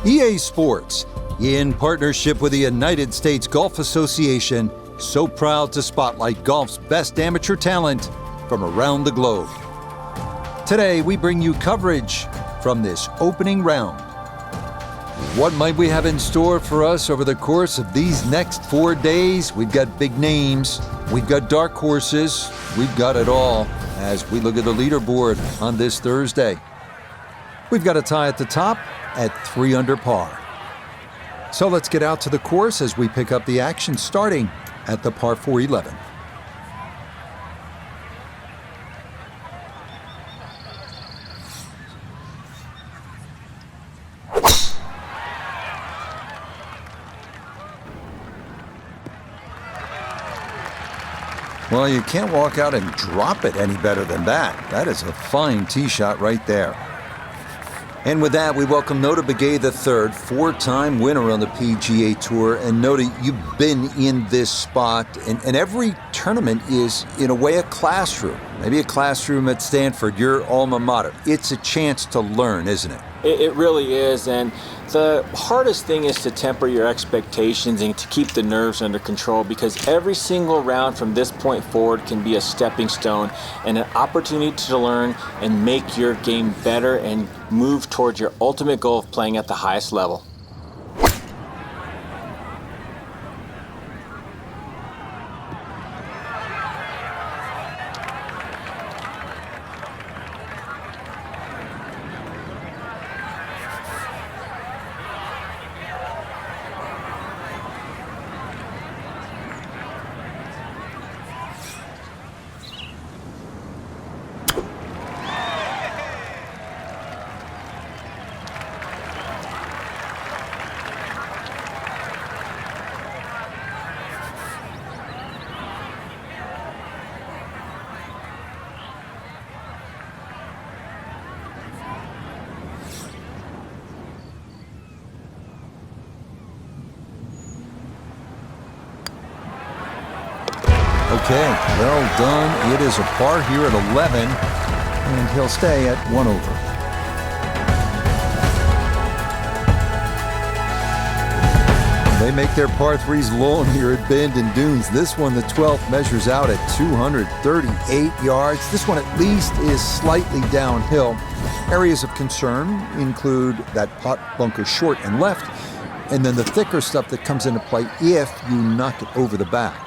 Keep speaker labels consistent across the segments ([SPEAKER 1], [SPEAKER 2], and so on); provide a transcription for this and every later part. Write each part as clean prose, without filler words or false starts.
[SPEAKER 1] EA Sports, in partnership with the United States Golf Association, so proud to spotlight golf's best amateur talent from around the globe. Today, we bring you coverage from this opening round. What might we have in store for us over the course of these next 4 days? We've got big names, we've got dark horses, we've got it all as we look at the leaderboard on this Thursday. We've got a tie at the top at 3 under par. So let's get out to the course as we pick up the action starting at the par 4 11. Well, you can't walk out and drop it any better than that. That is a fine tee shot right there. And with that, we welcome Nota Begay III, 4-time winner on the PGA Tour. And Nota, you've been in this spot, and every tournament is, in a way, a classroom. Maybe a classroom at Stanford, your alma mater. It's a chance to learn, isn't it?
[SPEAKER 2] It really is, and the hardest thing is to temper your expectations and to keep the nerves under control, because every single round from this point forward can be a stepping stone and an opportunity to learn and make your game better and move towards your ultimate goal of playing at the highest level.
[SPEAKER 1] Okay, well done. It is a par here at 11, and he'll stay at 1 over. They make their par 3s long here at Bend and Dunes. This one, the 12th, measures out at 238 yards. This one at least is slightly downhill. Areas of concern include that pot bunker short and left, and then the thicker stuff that comes into play if you knock it over the back.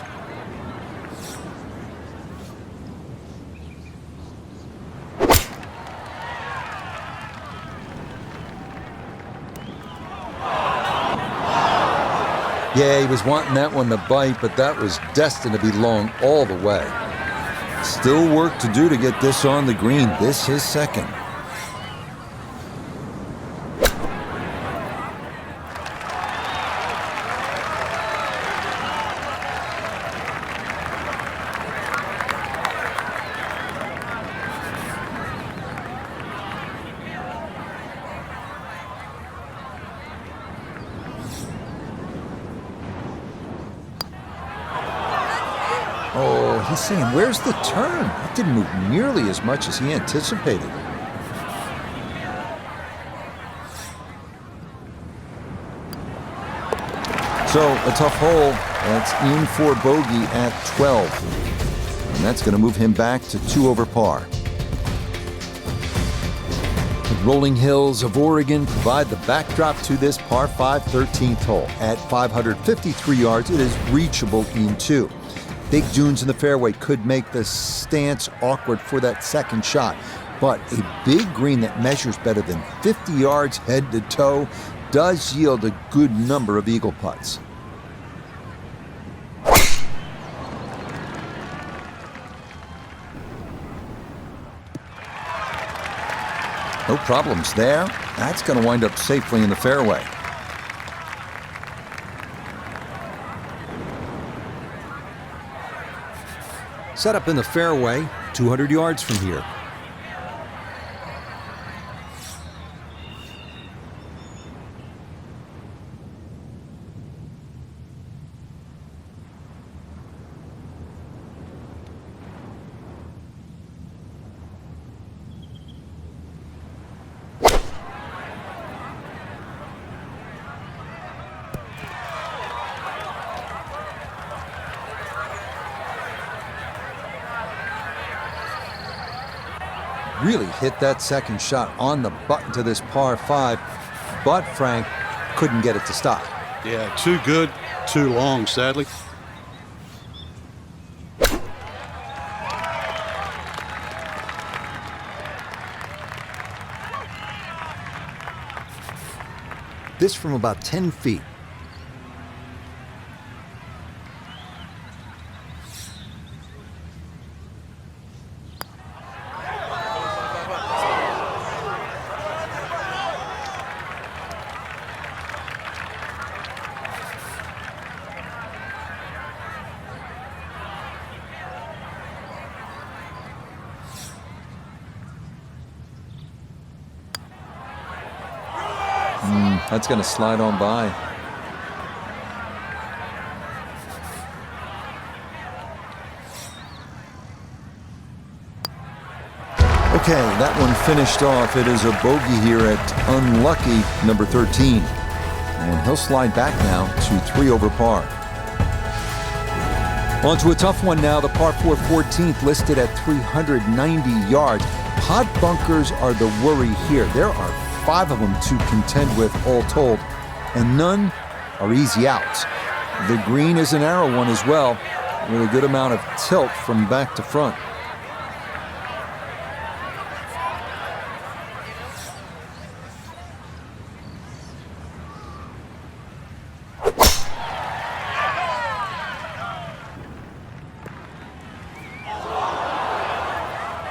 [SPEAKER 1] Yeah, he was wanting that one to bite, but that was destined to be long all the way. Still work to do to get this on the green. This his second. Oh, he's saying, where's the turn? It didn't move nearly as much as he anticipated. So a tough hole. That's in for bogey at 12. And that's going to move him back to 2 over par. The rolling hills of Oregon provide the backdrop to this par 5 13th hole. At 553 yards, it is reachable in 2. Big dunes in the fairway could make the stance awkward for that second shot, but a big green that measures better than 50 yards head to toe does yield a good number of eagle putts. No problems there. That's going to wind up safely in the fairway. Set up in the fairway, 200 yards from here. Really hit that second shot on the button to this par 5, but Frank couldn't get it to stop.
[SPEAKER 3] Yeah, too good, too long, sadly.
[SPEAKER 1] This from about 10 feet. That's going to slide on by. Okay, that one finished off. It is a bogey here at unlucky number 13. And he'll slide back now to 3 over par. On to a tough one now. The par 4 14th listed at 390 yards. Pot bunkers are the worry here. There are 5 of them to contend with all told, and none are easy outs. The green is a narrow one as well, with a good amount of tilt from back to front.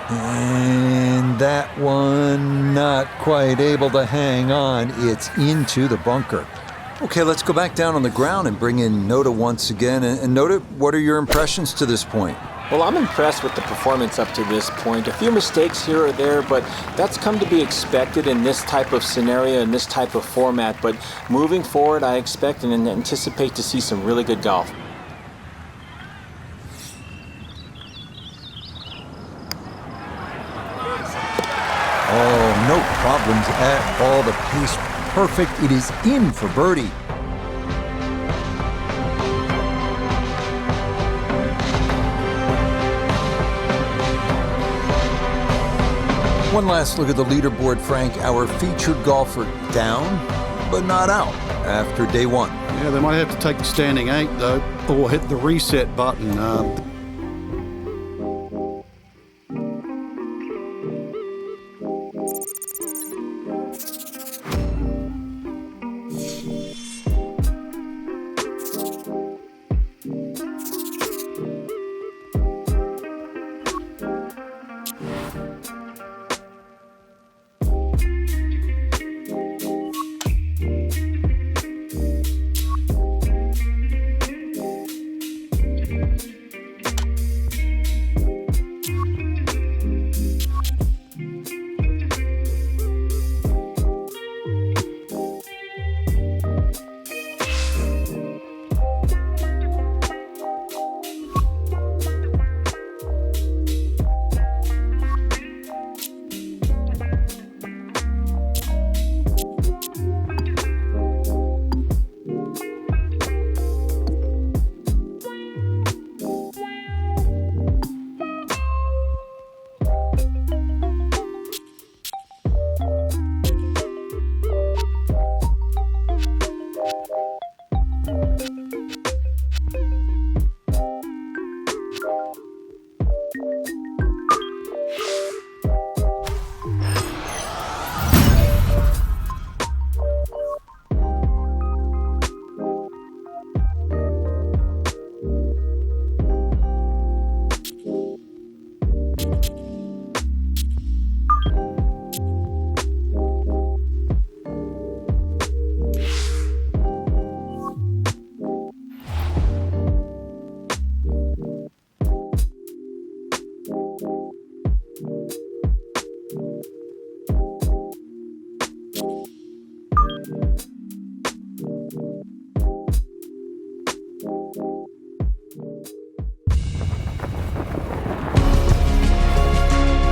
[SPEAKER 1] And that one not quite able to hang on. It's into the bunker. Okay, let's go back down on the ground and bring in Noda once again. And Noda, what are your impressions to this point?
[SPEAKER 2] Well, I'm impressed with the performance up to this point. A few mistakes here or there, but that's come to be expected in this type of scenario, in this type of format. But moving forward, I expect and anticipate to see some really good golf.
[SPEAKER 1] Oh, no problems at all. The pace perfect. It is in for birdie. One last look at the leaderboard, Frank. Our featured golfer down, but not out after day 1.
[SPEAKER 3] Yeah, they might have to take the standing 8, though, or hit the reset button.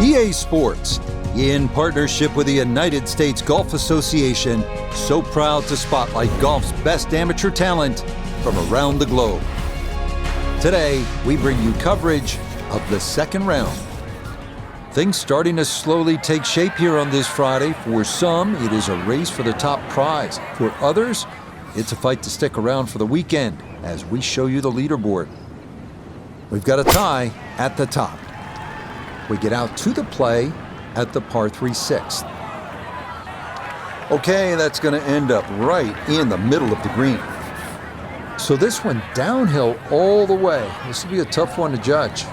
[SPEAKER 1] EA Sports, in partnership with the United States Golf Association, so proud to spotlight golf's best amateur talent from around the globe. Today, we bring you coverage of the second round. Things starting to slowly take shape here on this Friday. For some, it is a race for the top prize. For others, it's a fight to stick around for the weekend as we show you the leaderboard. We've got a tie at the top. We get out to the play at the par 3 6th. Okay, that's going to end up right in the middle of the green. So this one downhill all the way. This will be a tough one to judge.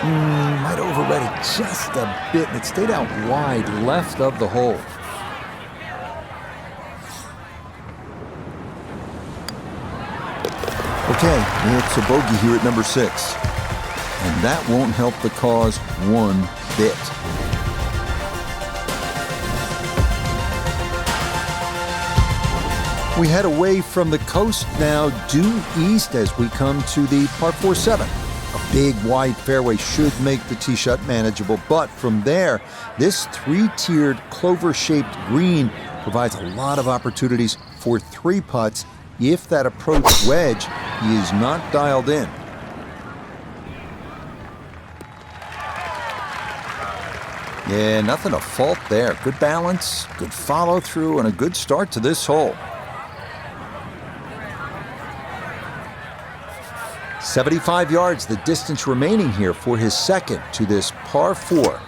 [SPEAKER 1] Might overread it just a bit, and it stayed out wide left of the hole. Okay, it's a bogey here at number 6, and that won't help the cause one bit. We head away from the coast now due east as we come to the par 4 7. A big wide fairway should make the tee shot manageable, but from there, this 3-tiered clover-shaped green provides a lot of opportunities for 3 putts if that approach wedge is not dialed in. Yeah, nothing to fault there. Good balance, good follow-through, and a good start to this hole. 75 yards, the distance remaining here for his second to this par 4.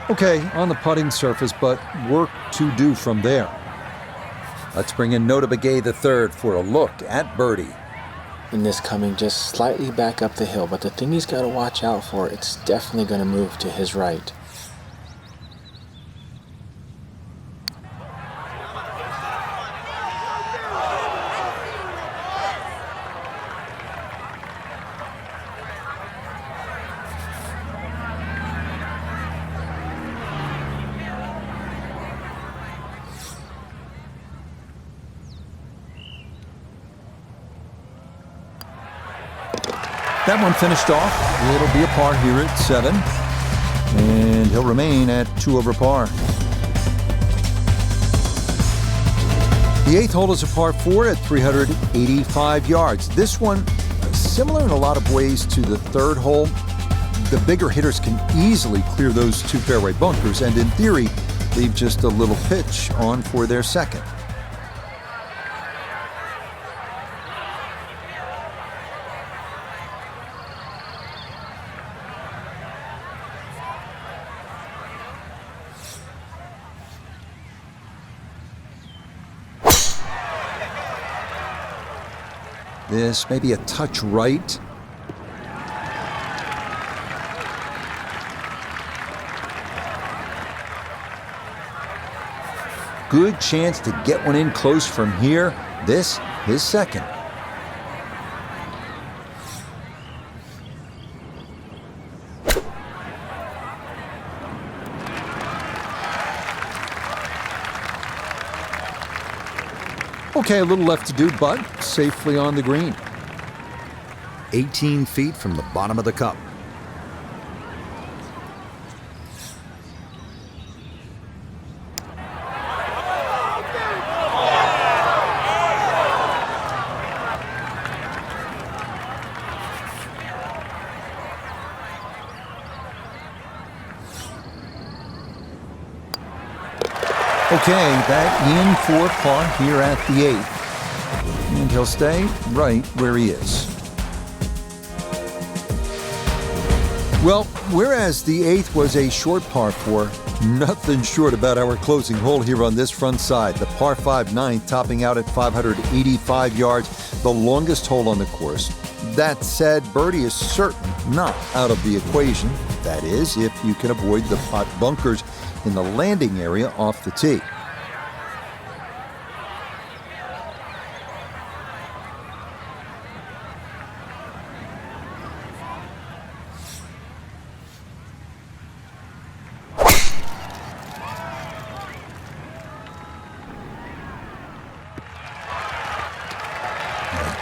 [SPEAKER 1] Okay, on the putting surface, but work to do from there. Let's bring in Nota Begay III for a look at birdie.
[SPEAKER 2] And this coming just slightly back up the hill, but the thing he's got to watch out for, it's definitely going to move to his right.
[SPEAKER 1] That one finished off. It'll be a par here at 7. And he'll remain at 2 over par. The 8th hole is a par 4 at 385 yards. This one, similar in a lot of ways to the 3rd hole. The bigger hitters can easily clear those 2 fairway bunkers and, in theory, leave just a little pitch on for their second. This may be a touch right. Good chance to get one in close from here. This, his second. Okay, a little left to do, but safely on the green.
[SPEAKER 4] 18 feet from the bottom of the cup.
[SPEAKER 1] Okay, back in for par here at the 8th. And he'll stay right where he is. Well, whereas the 8th was a short par 4, nothing short about our closing hole here on this front side. The par 5 9th topping out at 585 yards, the longest hole on the course. That said, birdie is certainly not out of the equation. That is, if you can avoid the pot bunkers in the landing area off the tee.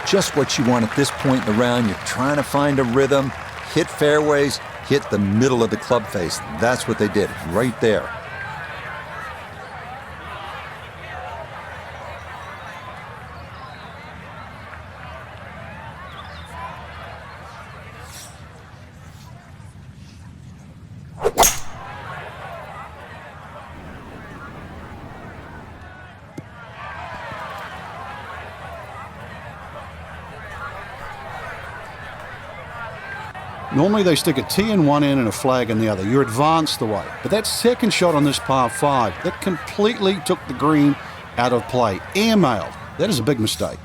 [SPEAKER 1] Just what you want at this point in the round. You're trying to find a rhythm, hit fairways, hit the middle of the club face. That's what they did right there.
[SPEAKER 3] Normally they stick a tee in one end and a flag in the other. You're advanced the way. But that second shot on this par 5, that completely took the green out of play. Airmailed. That is a big mistake.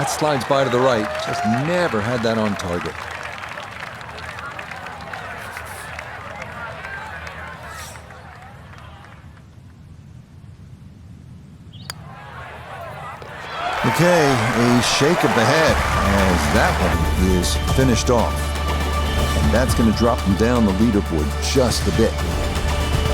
[SPEAKER 1] That slides by to the right. Just never had that on target. Okay, a shake of the head as that one is finished off. And that's going to drop them down the leaderboard just a bit.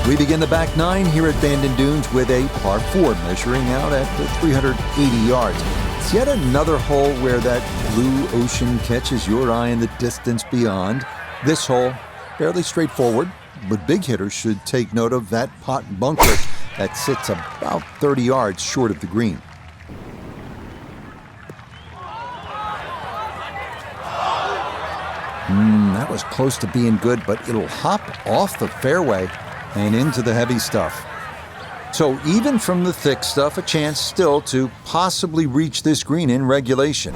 [SPEAKER 1] We begin the back 9 here at Bandon Dunes with a par 4 measuring out at 380 yards. It's yet another hole where that blue ocean catches your eye in the distance beyond. This hole, fairly straightforward, but big hitters should take note of that pot bunker that sits about 30 yards short of the green. That was close to being good, but it'll hop off the fairway and into the heavy stuff. So even from the thick stuff, a chance still to possibly reach this green in regulation.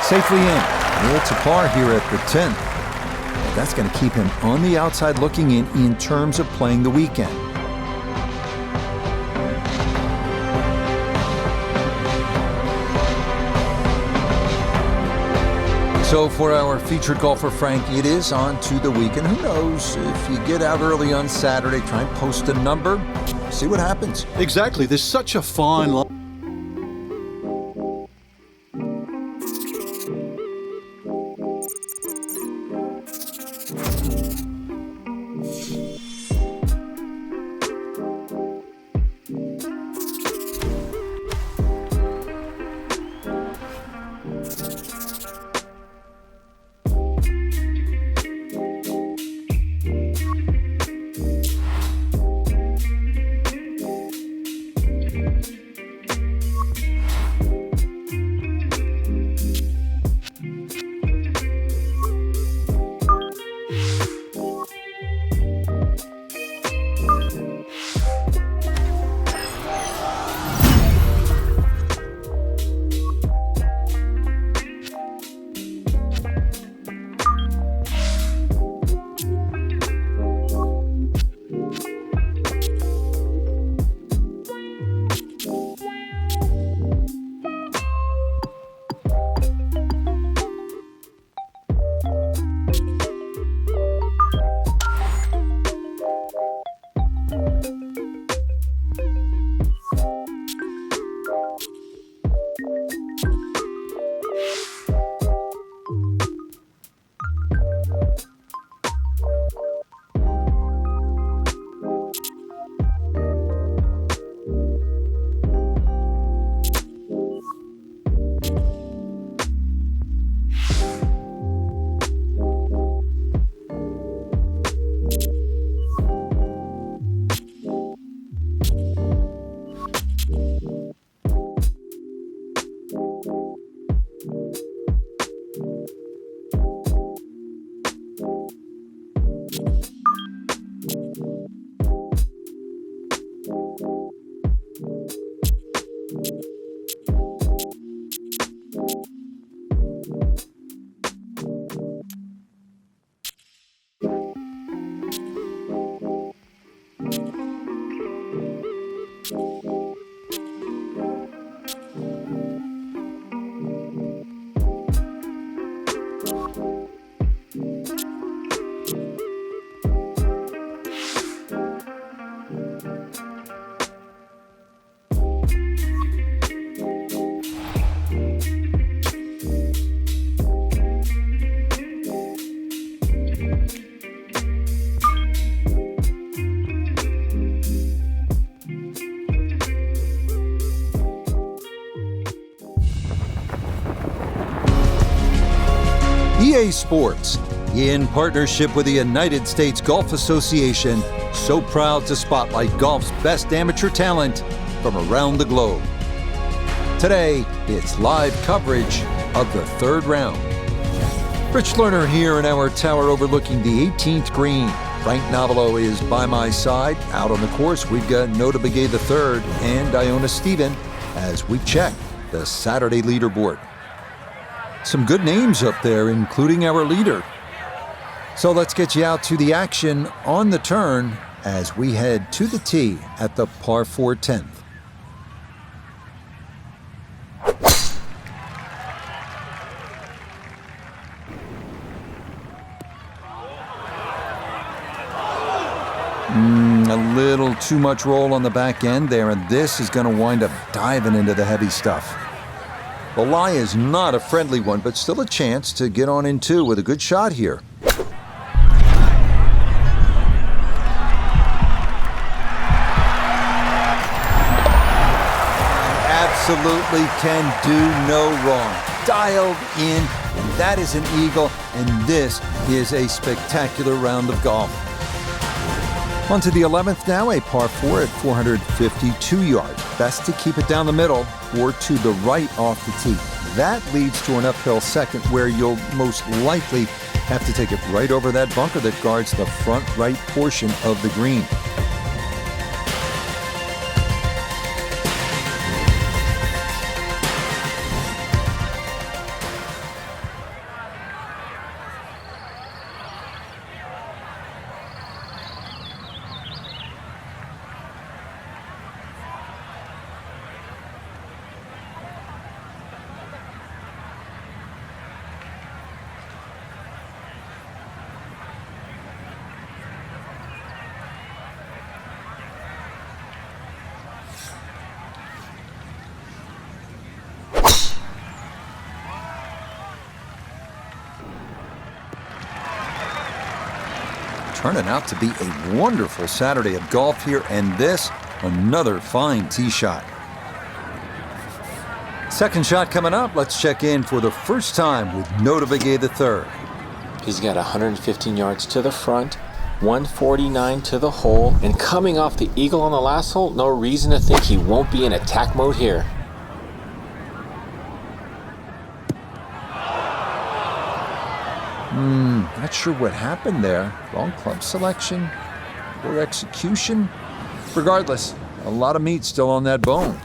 [SPEAKER 1] Safely in. It's a par here at the 10th. But that's going to keep him on the outside looking in terms of playing the weekend. So for our featured golfer, Frank, it is on to the weekend. Who knows, if you get out early on Saturday, try and post a number, see what happens.
[SPEAKER 3] Exactly. There's such a fine line.
[SPEAKER 1] EA Sports, in partnership with the United States Golf Association, so proud to spotlight golf's best amateur talent from around the globe. Today, it's live coverage of the third round. Rich Lerner here in our tower overlooking the 18th green. Frank Novello is by my side. Out on the course, we've got Nota Begay III and Iona Stephen as we check the Saturday leaderboard. Some good names up there, including our leader. So let's get you out to the action on the turn as we head to the tee at the par 4 10th. A little too much roll on the back end there, and this is going to wind up diving into the heavy stuff. The lie is not a friendly one, but still a chance to get on in two with a good shot here. Absolutely can do no wrong. Dialed in, and that is an eagle, and this is a spectacular round of golf. On to the 11th now, a par 4 at 452 yards. Best to keep it down the middle or to the right off the tee. That leads to an uphill second where you'll most likely have to take it right over that bunker that guards the front right portion of the green. Turning out to be a wonderful Saturday of golf here, and this, another fine tee shot. Second shot coming up. Let's check in for the first time with Notavigay III.
[SPEAKER 2] He's got 115 yards to the front, 149 to the hole, and coming off the eagle on the last hole, no reason to think he won't be in attack mode here.
[SPEAKER 1] Not sure what happened there. Wrong club selection or execution. Regardless, a lot of meat still on that bone.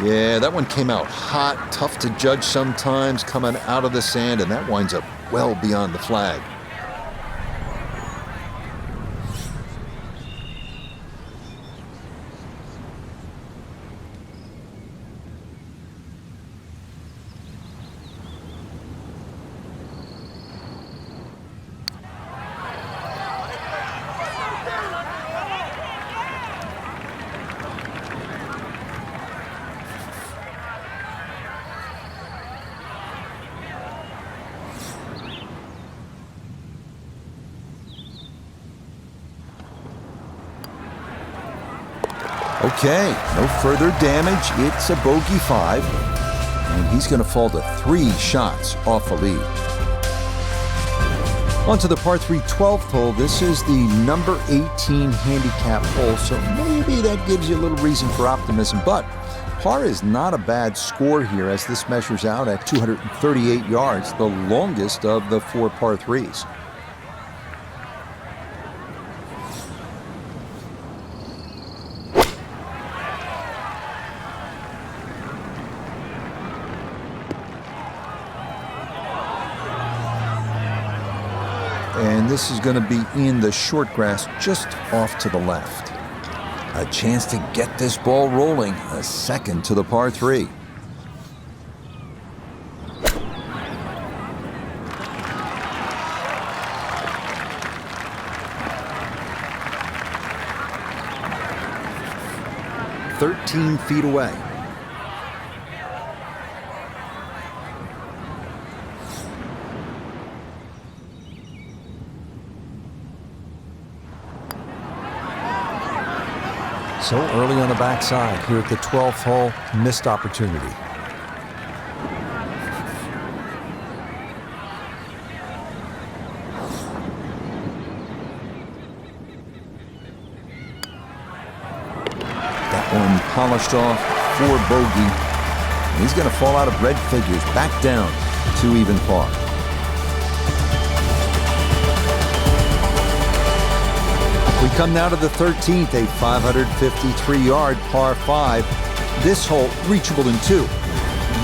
[SPEAKER 1] Yeah, that one came out hot, tough to judge sometimes, coming out of the sand, and that winds up well beyond the flag. Okay, no further damage. It's a bogey 5, and he's going to fall to 3 shots off the lead. On to the par 3 12th hole. This is the number 18 handicap hole, so maybe that gives you a little reason for optimism, but par is not a bad score here as this measures out at 238 yards, the longest of the 4 par 3s. And this is going to be in the short grass just off to the left. A chance to get this ball rolling, a second to the par 3. "13 feet away." So early on the backside here at the 12th hole, missed opportunity. That one polished off for bogey. He's going to fall out of red figures, back down to even par. We come now to the 13th, a 553-yard par 5. This hole reachable in 2.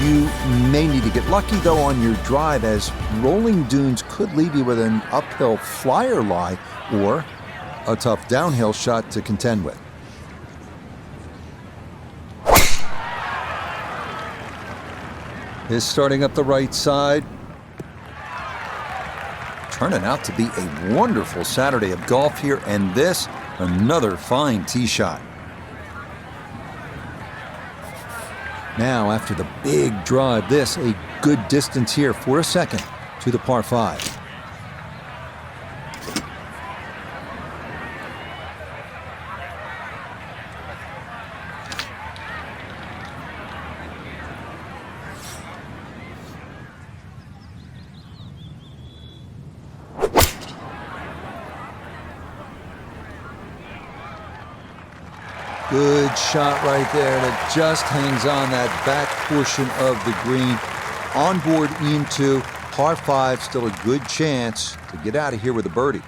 [SPEAKER 1] You may need to get lucky, though, on your drive, as rolling dunes could leave you with an uphill flyer lie or a tough downhill shot to contend with. Is starting up the right side. Turning out to be a wonderful Saturday of golf here, and this, another fine tee shot. Now, after the big drive, this a good distance here for a second to the par 5. Good shot right there, and it just hangs on that back portion of the green. On board into par 5, still a good chance to get out of here with a birdie.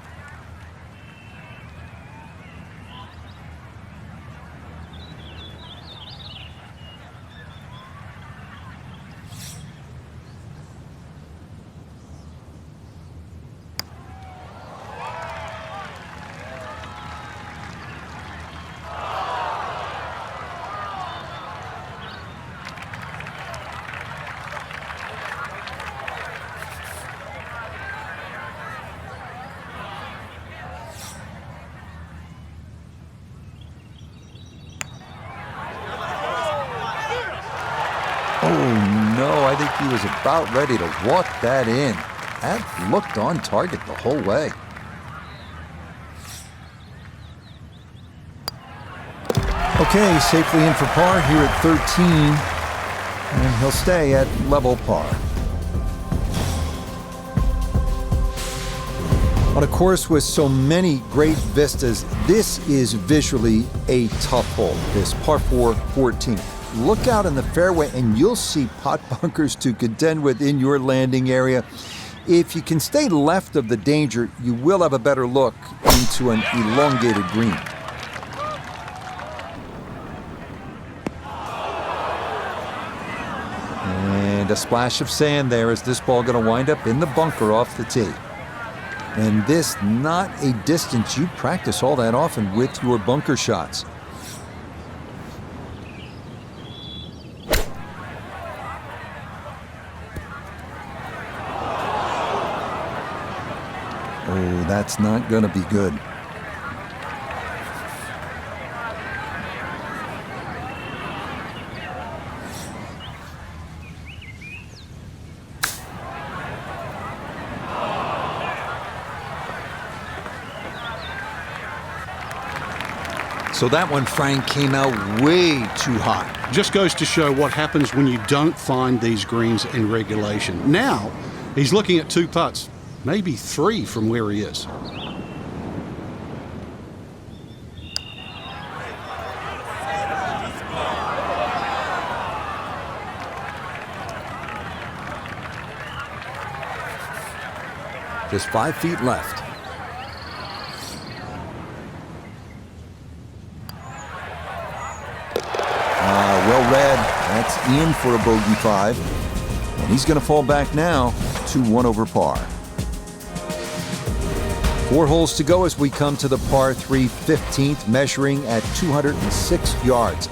[SPEAKER 1] Oh no, I think he was about ready to walk that in. That looked on target the whole way. Okay, safely in for par here at 13, and he'll stay at level par. On a course with so many great vistas, this is visually a tough hole, this par 4 14. Look out in the fairway and you'll see pot bunkers to contend with in your landing area. If you can stay left of the danger, you will have a better look into an elongated green. And a splash of sand there. Is this ball going to wind up in the bunker off the tee? And this not a distance you practice all that often with your bunker shots. Oh, that's not going to be good. So that one, Frank, came out way too high.
[SPEAKER 3] Just goes to show what happens when you don't find these greens in regulation. Now, he's looking at 2 putts, maybe 3 from where he is.
[SPEAKER 1] Just 5 feet left. Well read. That's in for a bogey 5. And he's going to fall back now to 1 over par. 4 holes to go as we come to the par 3 15th, measuring at 206 yards.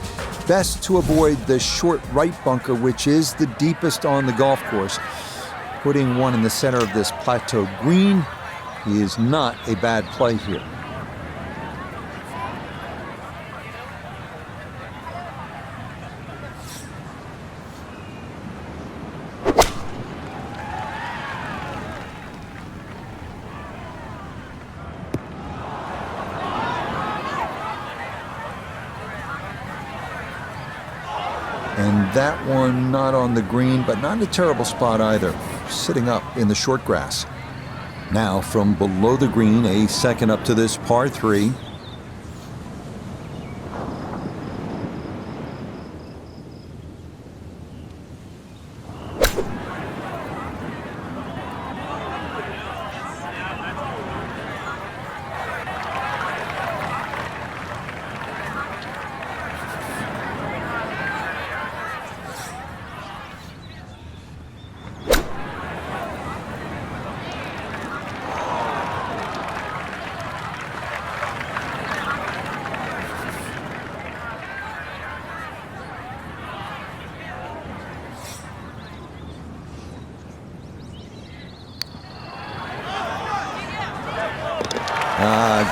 [SPEAKER 1] Best to avoid the short right bunker, which is the deepest on the golf course. Putting one in the center of this plateau green is not a bad play here. And that one not on the green, but not in a terrible spot either, sitting up in the short grass. Now from below the green, a second up to this par 3.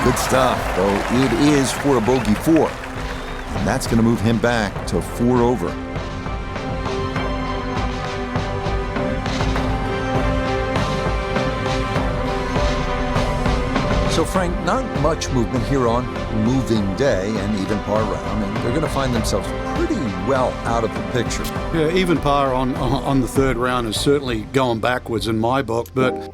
[SPEAKER 1] Good stuff, though it is for a bogey 4. And that's going to move him back to 4 over. So, Frank, not much movement here on moving day and even par round, and they're going to find themselves pretty well out of the picture.
[SPEAKER 3] Yeah, even par on the 3rd round is certainly going backwards in my book, but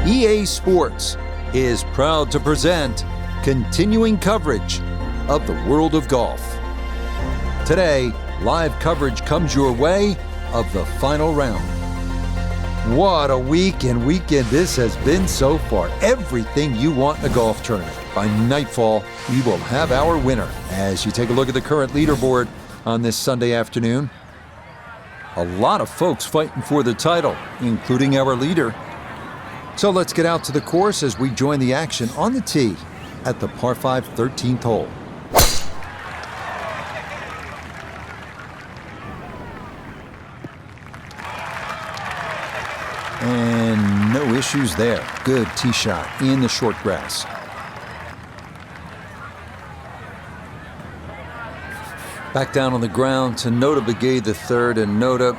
[SPEAKER 1] EA Sports is proud to present continuing coverage of the world of golf. Today, live coverage comes your way of the final round. What a week and weekend this has been so far. Everything you want in a golf tournament. By nightfall, we will have our winner. As you take a look at the current leaderboard on this Sunday afternoon, a lot of folks fighting for the title, including our leader. So let's get out to the course as we join the action on the tee at the par 5 13th hole. And no issues there. Good tee shot in the short grass. Back down on the ground to Nota Begay the third, and Nota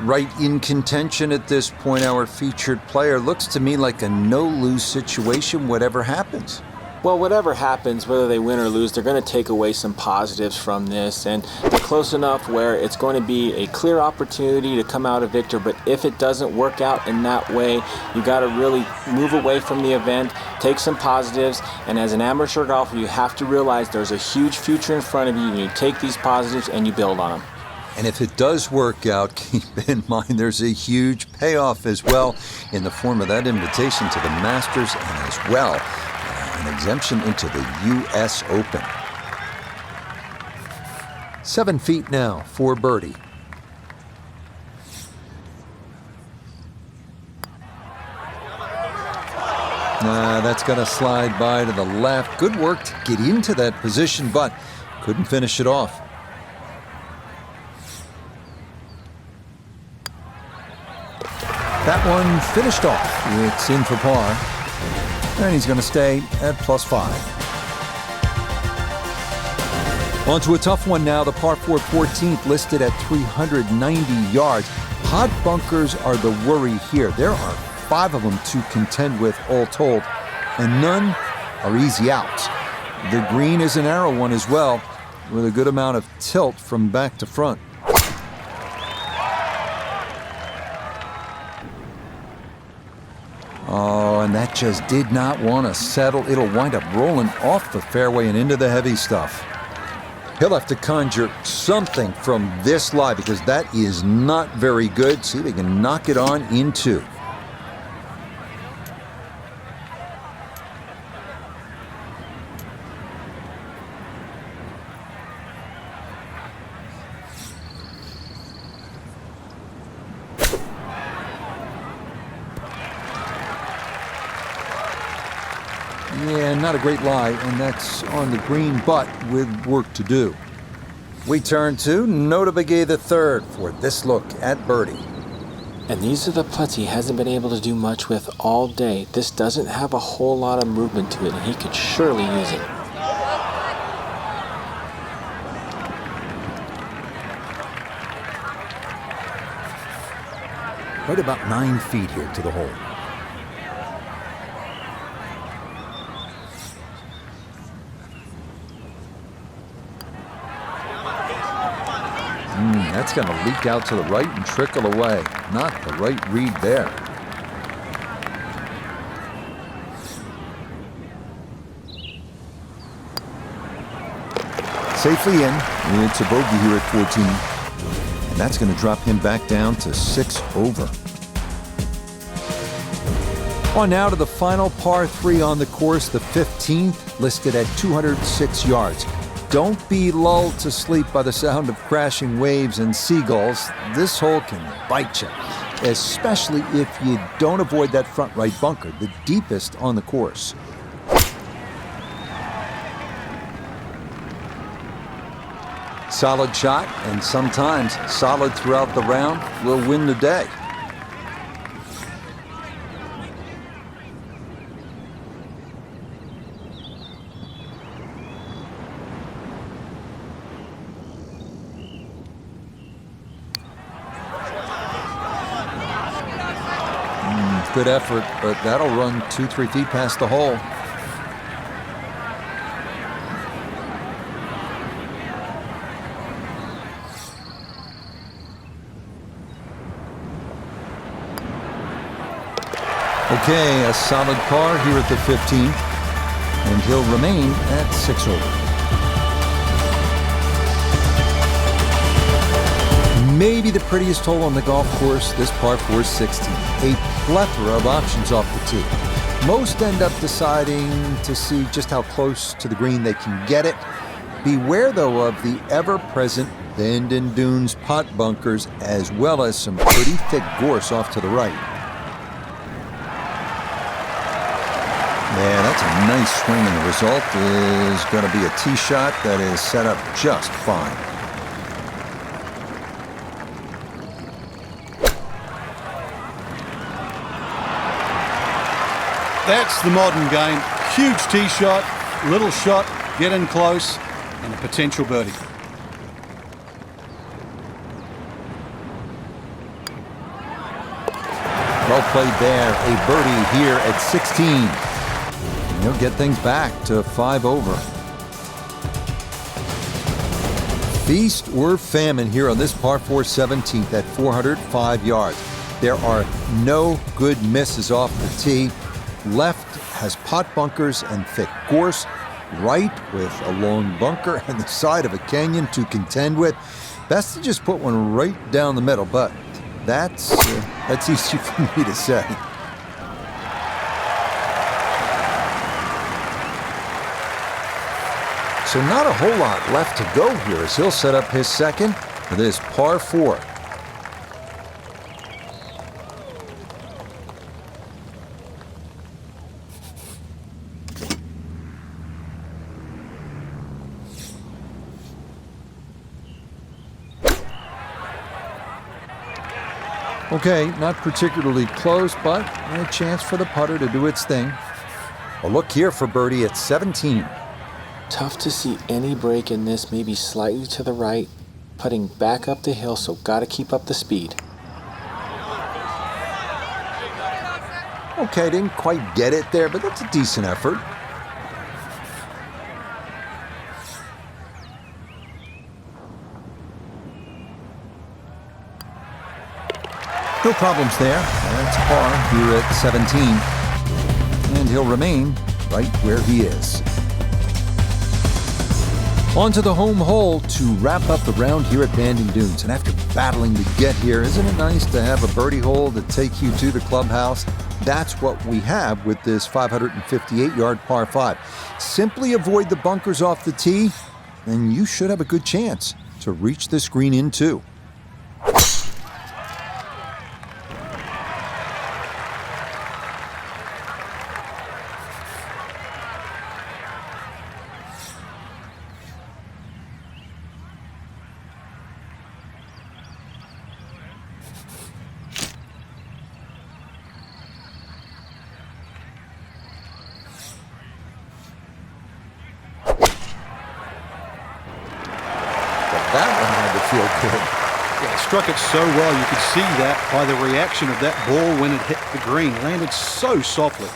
[SPEAKER 1] right in contention at this point. Our featured player looks to me like a no-lose situation, whatever happens.
[SPEAKER 2] Well, whatever happens, whether they win or lose, they're going to take away some positives from this, and they're close enough where it's going to be a clear opportunity to come out a victor. But if it doesn't work out in that way, you got to really move away from the event, take some positives, and as an amateur golfer, you have to realize there's a huge future in front of you. You take these positives and you build on them.
[SPEAKER 1] And if it does work out, keep in mind there's a huge payoff as well in the form of that invitation to the Masters, and as well an exemption into the U.S. Open. 7 feet now for birdie. That's going to slide by to the left. Good work to get into that position, but couldn't finish it off. That one finished off. It's in for par. And he's going to stay at +5. On to a tough one now. The par 4 14th listed at 390 yards. Hot bunkers are the worry here. There are 5 of them to contend with all told, and none are easy outs. The green is a narrow one as well, with a good amount of tilt from back to front. Oh, and that just did not want to settle. It'll wind up rolling off the fairway and into the heavy stuff. He'll have to conjure something from this lie, because that is not very good. See if he can knock it on in 2. Yeah, not a great lie, and that's on the green, but with work to do. We turn to Nota Begay the third for this look at birdie.
[SPEAKER 2] And these are the putts he hasn't been able to do much with all day. This doesn't have a whole lot of movement to it, and he could surely use it.
[SPEAKER 1] Right about 9 feet here to the hole. That's going to leak out to the right and trickle away. Not the right read there. Safely in. It's a bogey here at 14. And that's going to drop him back down to 6 over. On now to the final par 3 on the course, the 15th, listed at 206 yards. Don't be lulled to sleep by the sound of crashing waves and seagulls. This hole can bite you, especially if you don't avoid that front right bunker, the deepest on the course. Solid shot, and sometimes solid throughout the round, will win the day. Good effort, but that'll run 2-3 feet past the hole. Okay, a solid par here at the 15th, and he'll remain at 6 over. Maybe the prettiest hole on the golf course, this par 4 is 16. A plethora of options off the tee. Most end up deciding to see just how close to the green they can get it. Beware, though, of the ever-present bend and dunes pot bunkers, as well as some pretty thick gorse off to the right. Yeah, that's a nice swing, and the result is going to be a tee shot that is set up just fine.
[SPEAKER 3] That's the modern game. Huge tee shot, little shot, get in close, and a potential birdie.
[SPEAKER 1] Well played there. A birdie here at 16. And he'll get things back to 5 over. Feast or famine here on this par 4 17th at 405 yards. There are no good misses off the tee. Left has pot bunkers and thick gorse. Right with a long bunker and the side of a canyon to contend with. Best to just put one right down the middle, but that's easy for me to say. So not a whole lot left to go here as he'll set up his second for this par 4. Okay, not particularly close, but a chance for the putter to do its thing. A look here for birdie at 17.
[SPEAKER 2] Tough to see any break in this, maybe slightly to the right. Putting back up the hill, so gotta keep up the speed.
[SPEAKER 1] Okay, didn't quite get it there, but that's a decent effort. No problems there. That's par here at 17. And he'll remain right where he is. On to the home hole to wrap up the round here at Bandon Dunes. And after battling to get here, isn't it nice to have a birdie hole to take you to the clubhouse? That's what we have with this 558-yard par 5. Simply avoid the bunkers off the tee, and you should have a good chance to reach this green in too. That one had to feel good.
[SPEAKER 3] Yeah, struck it so well. You could see that by the reaction of that ball when it hit the green. Landed so softly.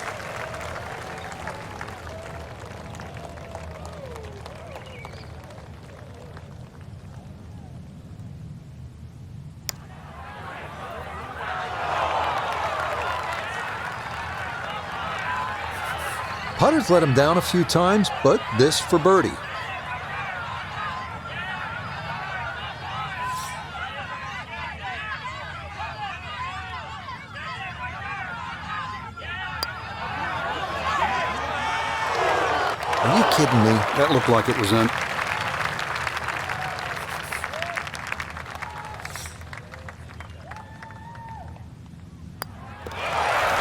[SPEAKER 1] Putter's let him down a few times, but this for birdie. Are you kidding me?
[SPEAKER 3] That looked like it was in.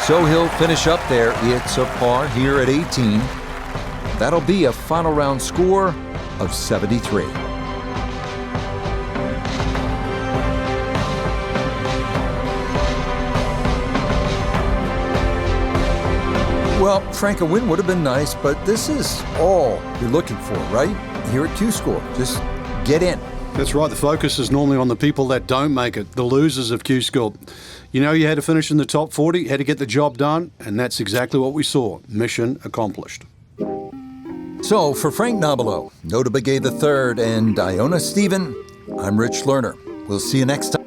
[SPEAKER 1] So he'll finish up there. It's a par here at 18. That'll be a final round score of 73. Well, Frank, a win would have been nice, but this is all you're looking for, right? Here at Q-School, just get in.
[SPEAKER 3] That's right. The focus is normally on the people that don't make it, the losers of Q-School. You know, you had to finish in the top 40, you had to get the job done, and that's exactly what we saw. Mission accomplished.
[SPEAKER 1] So, for Frank Nobilo, Nota Begay III, and Iona Stephen, I'm Rich Lerner. We'll see you next time.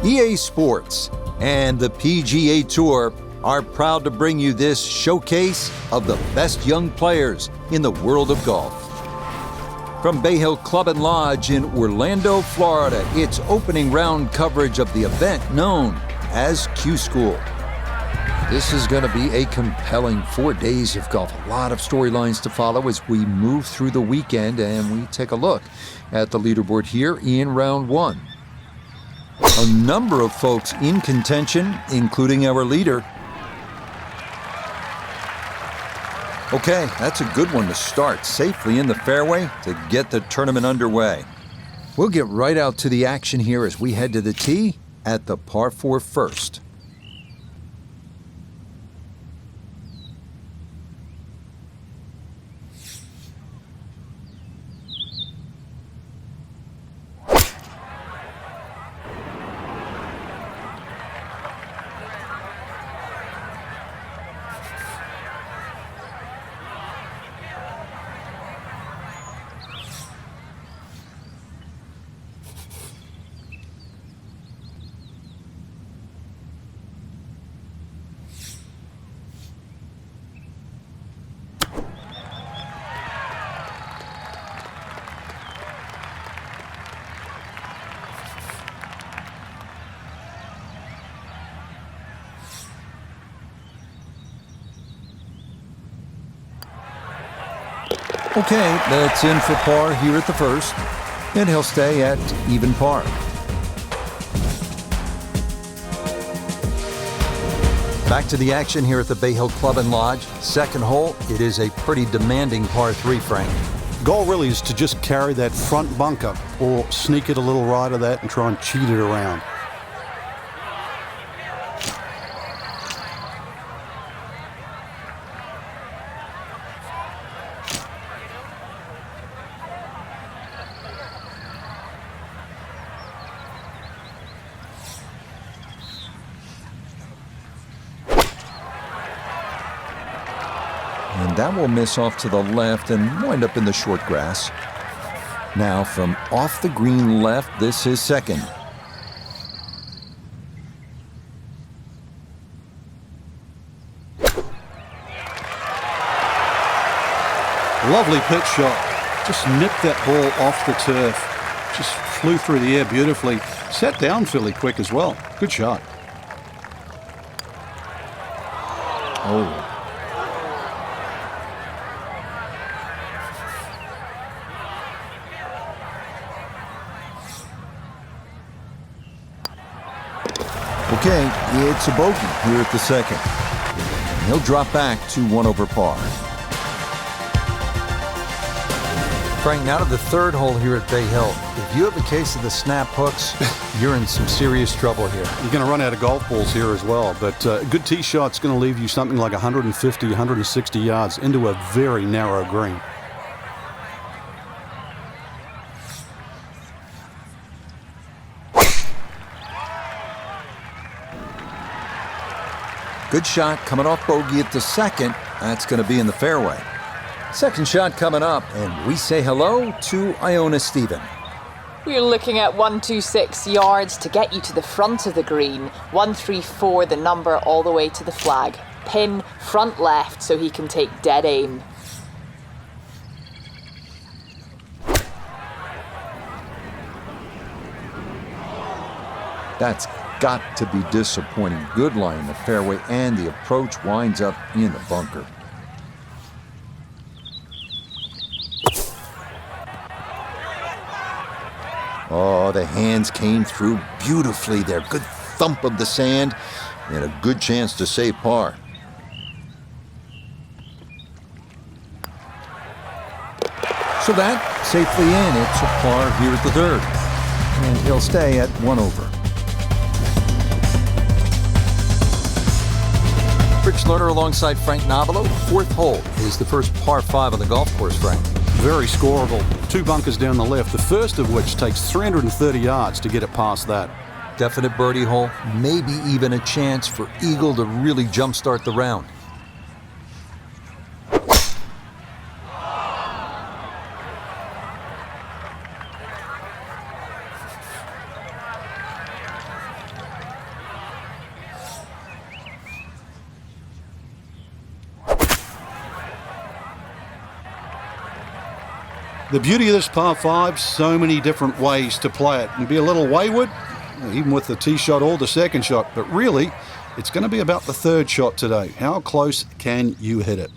[SPEAKER 1] EA Sports and the PGA Tour are proud to bring you this showcase of the best young players in the world of golf. From Bay Hill Club and Lodge in Orlando, Florida, it's opening round coverage of the event known as Q School. This is going to be a compelling 4 days of golf. A lot of storylines to follow as we move through the weekend and we take a look at the leaderboard here in round one. A number of folks in contention, including our leader. Okay, that's a good one to start safely in the fairway to get the tournament underway. We'll get right out to the action here as we head to the tee at the par 4 first. Okay, that's in for par here at the first, and he'll stay at even par. Back to the action here at the Bay Hill Club and Lodge. Second hole, it is a pretty demanding par 3, Frank.
[SPEAKER 3] Goal really is to just carry that front bunker or sneak it a little right of that and try and cheat it around.
[SPEAKER 1] And that will miss off to the left and wind up in the short grass. Now from off the green left, this is second.
[SPEAKER 3] Lovely pitch shot. Just nipped that ball off the turf. Just flew through the air beautifully. Sat down fairly quick as well. Good shot.
[SPEAKER 1] Oh. Okay, it's a bogey here at the second. He'll drop back to 1 over par. Frank, now to the third hole here at Bay Hill. If you have a case of the snap hooks, you're in some serious trouble here.
[SPEAKER 3] You're going to run out of golf balls here as well, but a good tee shot's going to leave you something like 150, 160 yards into a very narrow green.
[SPEAKER 1] Good shot coming off bogey at the second. That's going to be in the fairway. Second shot coming up, and we say hello to Iona Stephen.
[SPEAKER 4] We're looking at 126 yards to get you to the front of the green. 134, the number, all the way to the flag. Pin front left so he can take dead aim.
[SPEAKER 1] That's got to be disappointing. Good lie in the fairway, and the approach winds up in the bunker. Oh, the hands came through beautifully there. Good thump of the sand and a good chance to save par. So that safely in. It's a par here at the third. And he'll stay at 1 over. Rich Lerner alongside Frank Nobilo. Fourth hole is the first par 5 on the golf course, Frank.
[SPEAKER 3] Very scoreable. 2 bunkers down the left, the first of which takes 330 yards to get it past that.
[SPEAKER 1] Definite birdie hole, maybe even a chance for Eagle to really jumpstart the round.
[SPEAKER 3] The beauty of this par 5, so many different ways to play it and be a little wayward, even with the tee shot or the second shot. But really, it's going to be about the third shot today. How close can you hit it?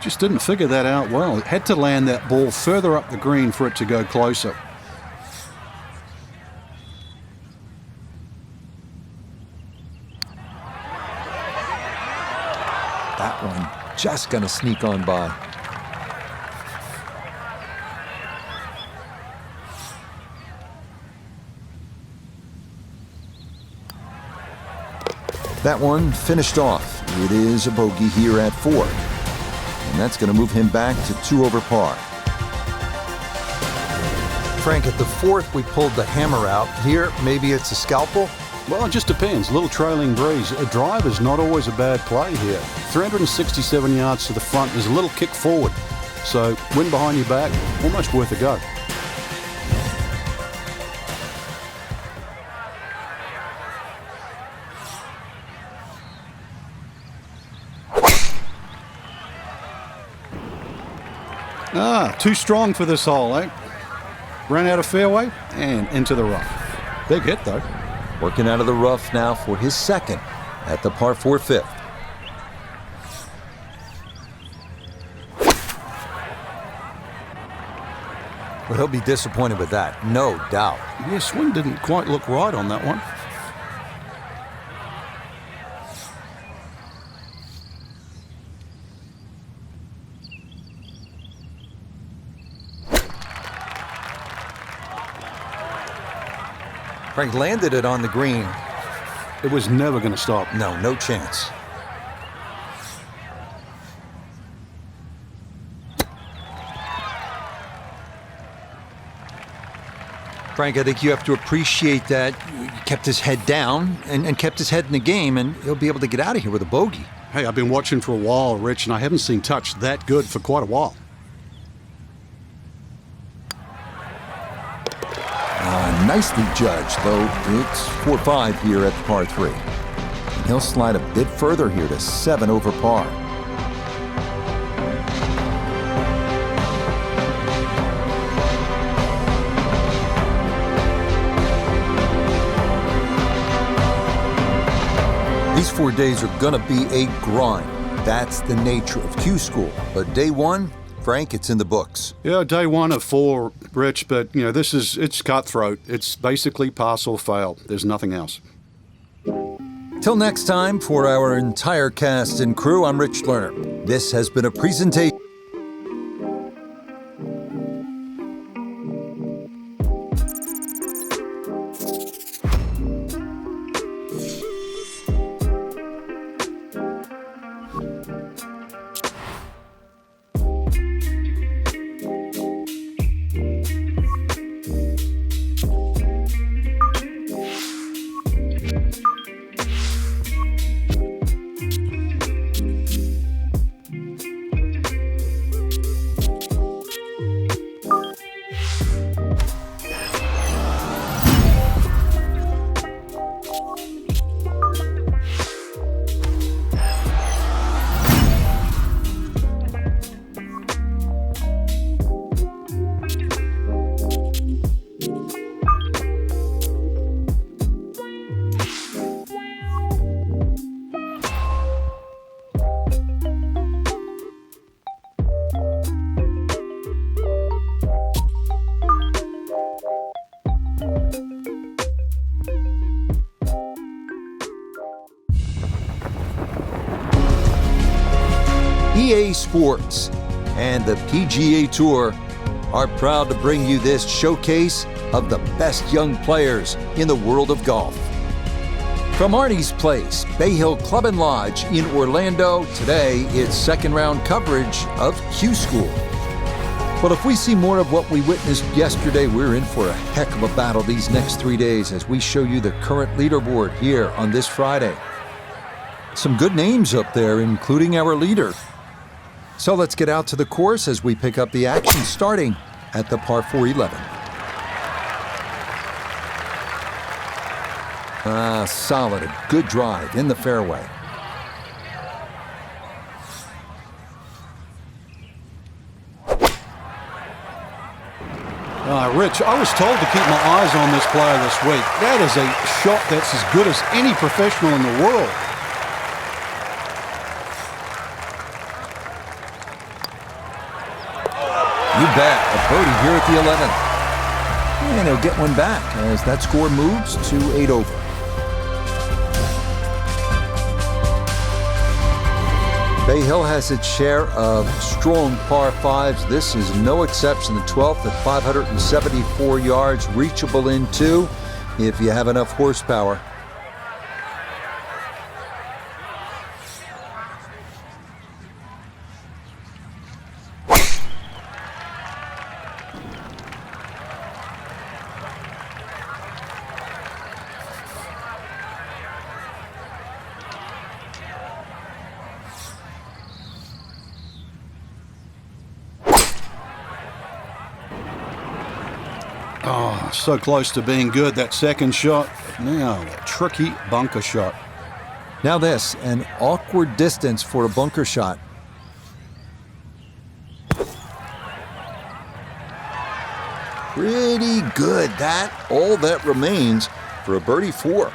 [SPEAKER 3] Just didn't figure that out well. It had to land that ball further up the green for it to go closer.
[SPEAKER 1] That one just going to sneak on by. That one finished off. It is a bogey here at 4. And that's going to move him back to 2 over par. Frank, at the 4th, we pulled the hammer out. Here, maybe it's a scalpel?
[SPEAKER 3] Well, it just depends. A little trailing breeze. A drive is not always a bad play here. 367 yards to the front. There's a little kick forward. So, wind behind your back, almost worth a go. Too strong for this hole, eh? Ran out of fairway and into the rough. Big hit, though.
[SPEAKER 1] Working out of the rough now for his second at the par 4 5th. Well, he'll be disappointed with that, no doubt.
[SPEAKER 3] Yeah, swing didn't quite look right on that one.
[SPEAKER 1] Frank landed it on the green.
[SPEAKER 3] It was never going to stop.
[SPEAKER 1] No chance. Frank, I think you have to appreciate that he kept his head down and kept his head in the game, and he'll be able to get out of here with a bogey.
[SPEAKER 3] Hey, I've been watching for a while, Rich, and I haven't seen touch that good for quite a while.
[SPEAKER 1] Nicely judged, though it's 4-5 here at the par 3. And he'll slide a bit further here to 7 over par. These 4 days are going to be a grind. That's the nature of Q School. But day 1, Frank, it's in the books.
[SPEAKER 3] Yeah, day 1 of 4, Rich, but, it's cutthroat. It's basically pass or fail. There's nothing else.
[SPEAKER 1] Till next time, for our entire cast and crew, I'm Rich Lerner. This has been a presentation. EA Sports and the PGA Tour are proud to bring you this showcase of the best young players in the world of golf. From Arnie's Place, Bay Hill Club and Lodge in Orlando, today it's second round coverage of Q School. Well, if we see more of what we witnessed yesterday, we're in for a heck of a battle these next 3 days as we show you the current leaderboard here on this Friday. Some good names up there, including our leader. So let's get out to the course as we pick up the action starting at the par 4 11. Solid, a good drive in the fairway.
[SPEAKER 3] Rich, I was told to keep my eyes on this player this week. That is a shot that's as good as any professional in the world.
[SPEAKER 1] You bet, a birdie here at the 11th. And he'll get one back as that score moves to 8 over. Bay Hill has its share of strong par 5s. This is no exception. The 12th at 574 yards, reachable in 2 if you have enough horsepower.
[SPEAKER 3] Oh, so close to being good, that second shot. Now, a tricky bunker shot.
[SPEAKER 1] Now this, an awkward distance for a bunker shot. Pretty good. That all that remains for a birdie 4.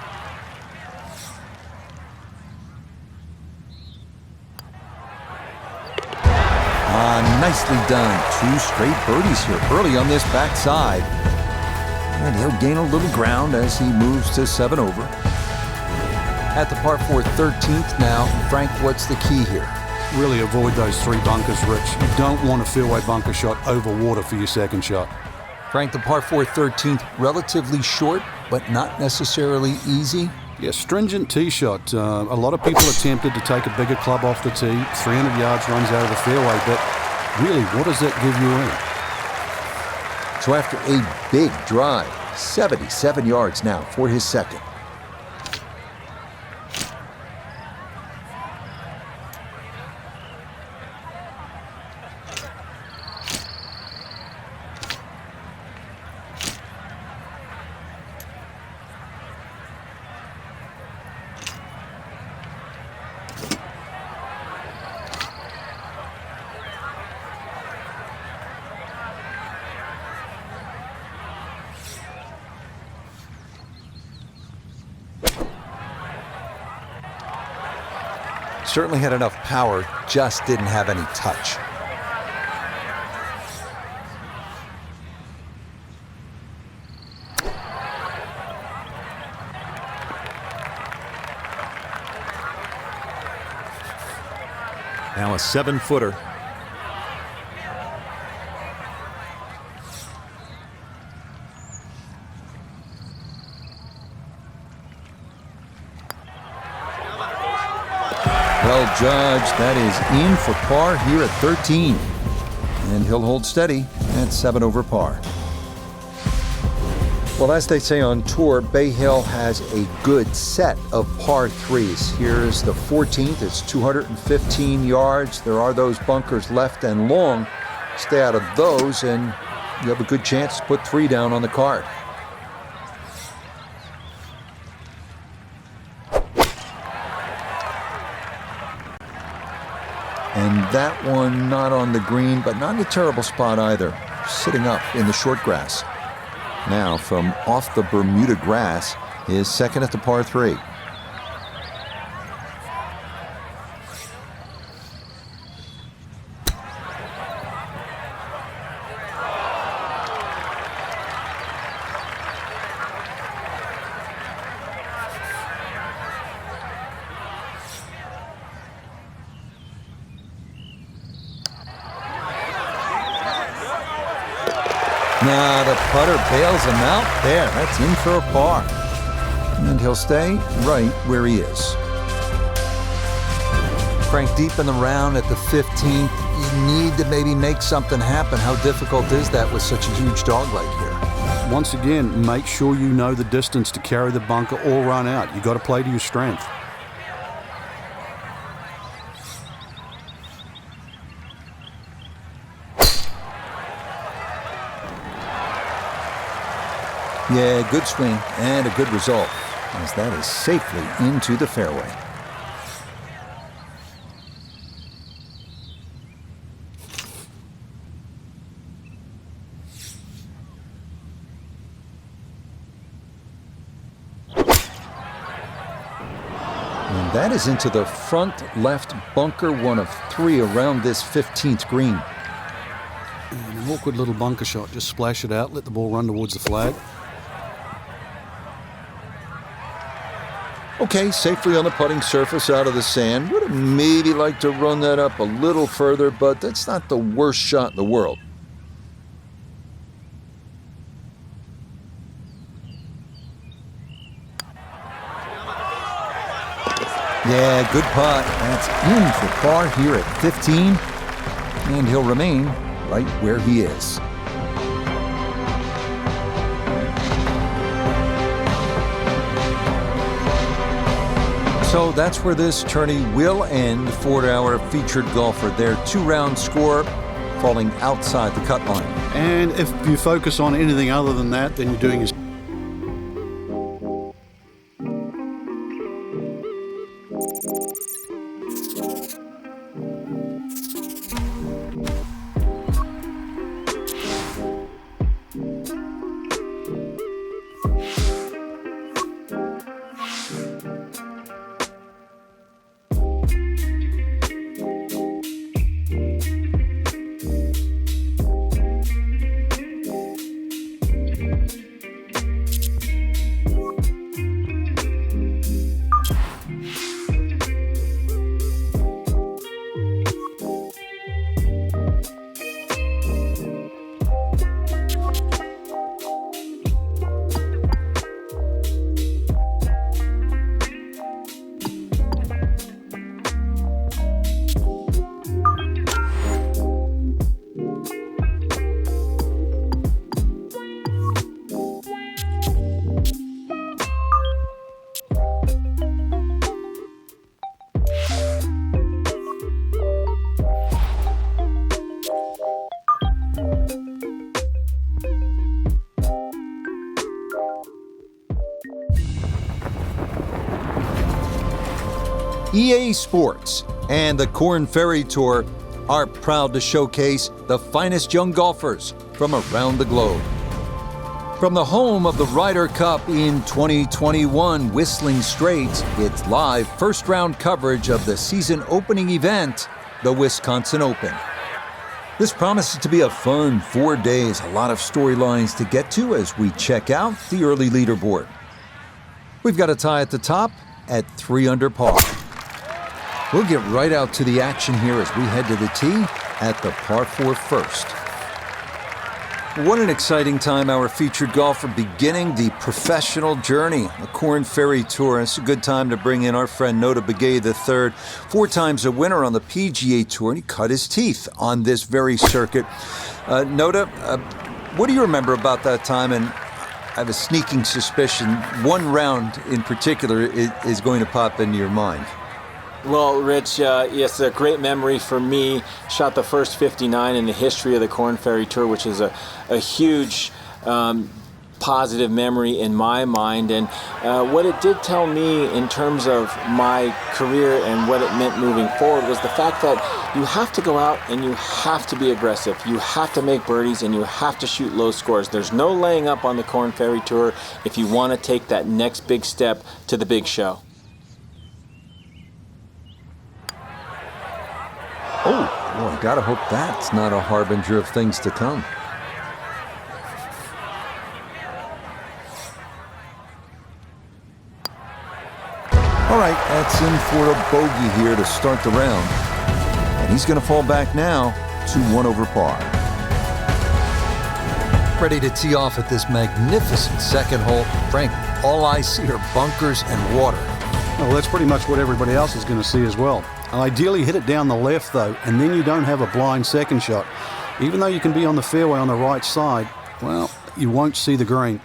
[SPEAKER 1] Nicely done. 2 straight birdies here early on this backside. And he'll gain a little ground as he moves to 7 over. At the par 4 13th now, Frank, what's the key here?
[SPEAKER 3] Really avoid those 3 bunkers, Rich. You don't want a fairway bunker shot over water for your second shot.
[SPEAKER 1] Frank, the par 4 13th, relatively short, but not necessarily easy.
[SPEAKER 3] Yeah, stringent tee shot. A lot of people are tempted to take a bigger club off the tee. 300 yards runs out of the fairway, but really, what does that give you in?
[SPEAKER 1] So after a big drive, 77 yards now for his second. Certainly had enough power, just didn't have any touch. Now a 7-footer. Well judged, that is in for par here at 13. And he'll hold steady at 7 over par. Well, as they say on tour, Bay Hill has a good set of par 3s. Here's the 14th, it's 215 yards. There are those bunkers left and long. Stay out of those and you have a good chance to put 3 down on the card. And that one not on the green, but not in a terrible spot either. Sitting up in the short grass. Now from off the Bermuda grass, his second at the par 3. Nah, the putter bails him out there. That's in for a par. And he'll stay right where he is. Frank, deep in the round at the 15th, you need to maybe make something happen. How difficult is that with such a huge dog like here?
[SPEAKER 3] Once again, make sure you know the distance to carry the bunker or run out. You've got to play to your strength.
[SPEAKER 1] Yeah, good swing and a good result, as that is safely into the fairway. And that is into the front left bunker, one of 3 around this 15th green.
[SPEAKER 3] And an awkward little bunker shot. Just splash it out, let the ball run towards the flag.
[SPEAKER 1] Okay, safely on the putting surface out of the sand. Would have maybe liked to run that up a little further, but that's not the worst shot in the world. Yeah, good putt. That's in for par here at 15. And he'll remain right where he is. So that's where this tourney will end for our featured golfer. Their 2-round score falling outside the cut line.
[SPEAKER 3] And if you focus on anything other than that, then you're doing is
[SPEAKER 1] EA Sports and the Korn Ferry Tour are proud to showcase the finest young golfers from around the globe. From the home of the Ryder Cup in 2021, Whistling Straits, it's live first-round coverage of the season opening event, the Wisconsin Open. This promises to be a fun 4 days, a lot of storylines to get to as we check out the early leaderboard. We've got a tie at the top at 3 under par. We'll get right out to the action here as we head to the tee at the par 4 first. What an exciting time, our featured golfer beginning the professional journey, the Korn Ferry Tour. It's a good time to bring in our friend Nota Begay III, 4 times a winner on the PGA Tour, and he cut his teeth on this very circuit. Nota, what do you remember about that time? And I have a sneaking suspicion one round in particular is going to pop into your mind.
[SPEAKER 2] Well, Rich, it's a great memory for me. Shot the first 59 in the history of the Korn Ferry Tour, which is a huge positive memory in my mind. And what it did tell me in terms of my career and what it meant moving forward was the fact that you have to go out and you have to be aggressive. You have to make birdies and you have to shoot low scores. There's no laying up on the Korn Ferry Tour if you want to take that next big step to the big show.
[SPEAKER 1] Oh, well, I gotta hope that's not a harbinger of things to come. All right, that's in for a bogey here to start the round. And he's gonna fall back now to 1 over par. Ready to tee off at this magnificent second hole. Frank, all I see are bunkers and water.
[SPEAKER 3] Well, that's pretty much what everybody else is going to see as well. Ideally hit it down the left though, and then you don't have a blind second shot. Even though you can be on the fairway on the right side, well, you won't see the green.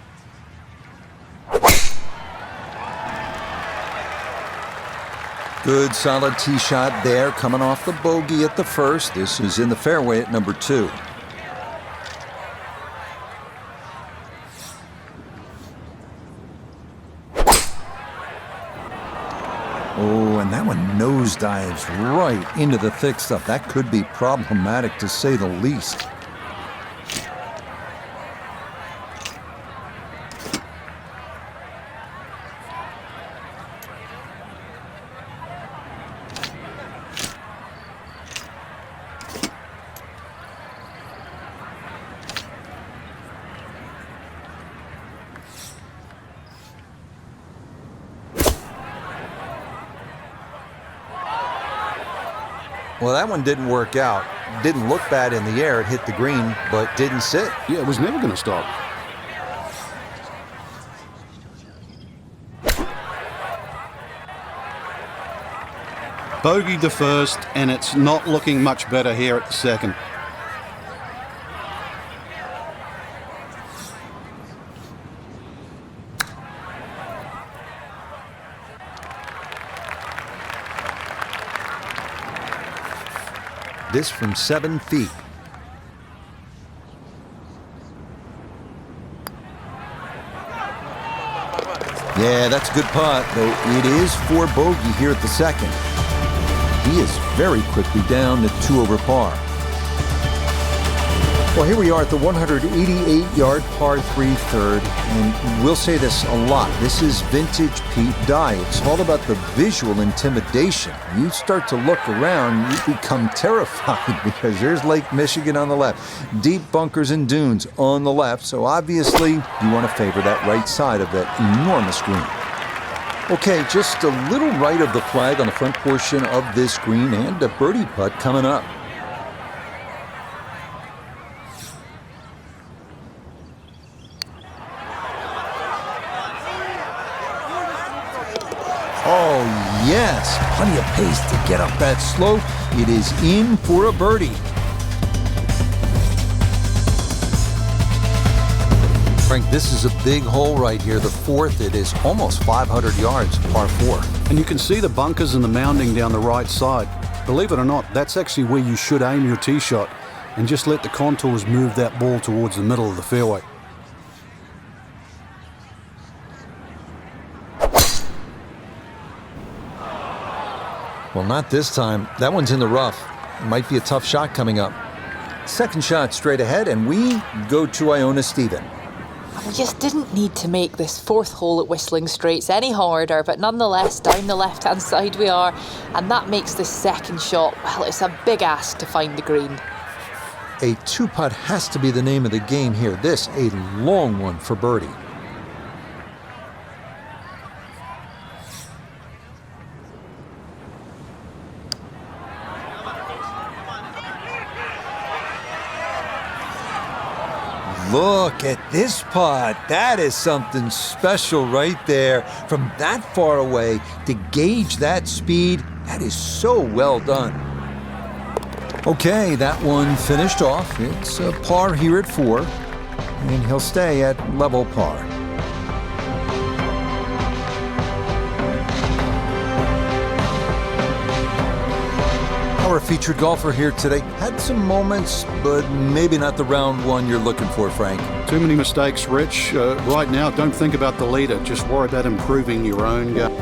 [SPEAKER 1] Good solid tee shot there, coming off the bogey at the first. This is in the fairway at number 2. Oh, and that one nosedives right into the thick stuff. That could be problematic to say the least. Well, that one didn't work out. Didn't look bad in the air. It hit the green, but didn't sit.
[SPEAKER 3] Yeah, it was never going to stop. Bogeyed the first, and it's not looking much better here at the second.
[SPEAKER 1] This from 7 feet. Yeah, that's a good putt, though it is for bogey here at the second. He is very quickly down to 2 over par. Well, here we are at the 188-yard par 3 third, and we'll say this a lot. This is vintage Pete Dye. It's all about the visual intimidation. You start to look around, you become terrified because there's Lake Michigan on the left, deep bunkers and dunes on the left, so obviously you want to favor that right side of that enormous green. Okay, just a little right of the flag on the front portion of this green, and a birdie putt coming up. Oh, yes, plenty of pace to get up that slope. It is in for a birdie. Frank, this is a big hole right here. The 4th, it is almost 500 yards, par 4.
[SPEAKER 3] And you can see the bunkers and the mounding down the right side. Believe it or not, that's actually where you should aim your tee shot and just let the contours move that ball towards the middle of the fairway.
[SPEAKER 1] Well, not this time. That one's in the rough. It might be a tough shot coming up. Second shot straight ahead, and we go to Iona Stephen.
[SPEAKER 4] We just didn't need to make this 4th hole at Whistling Straits any harder, but nonetheless, down the left-hand side we are, and that makes the second shot, well, it's a big ask to find the green.
[SPEAKER 1] A 2-putt has to be the name of the game here. This, a long one for birdie. Look at this putt. That is something special right there. From that far away to gauge that speed, that is so well done. Okay, that one finished off. It's a par here at 4, and he'll stay at level par. Our featured golfer here today had some moments, but maybe not the round one you're looking for, Frank.
[SPEAKER 3] Too many mistakes, Rich. Right now, don't think about the leader. Just worry about improving your own game.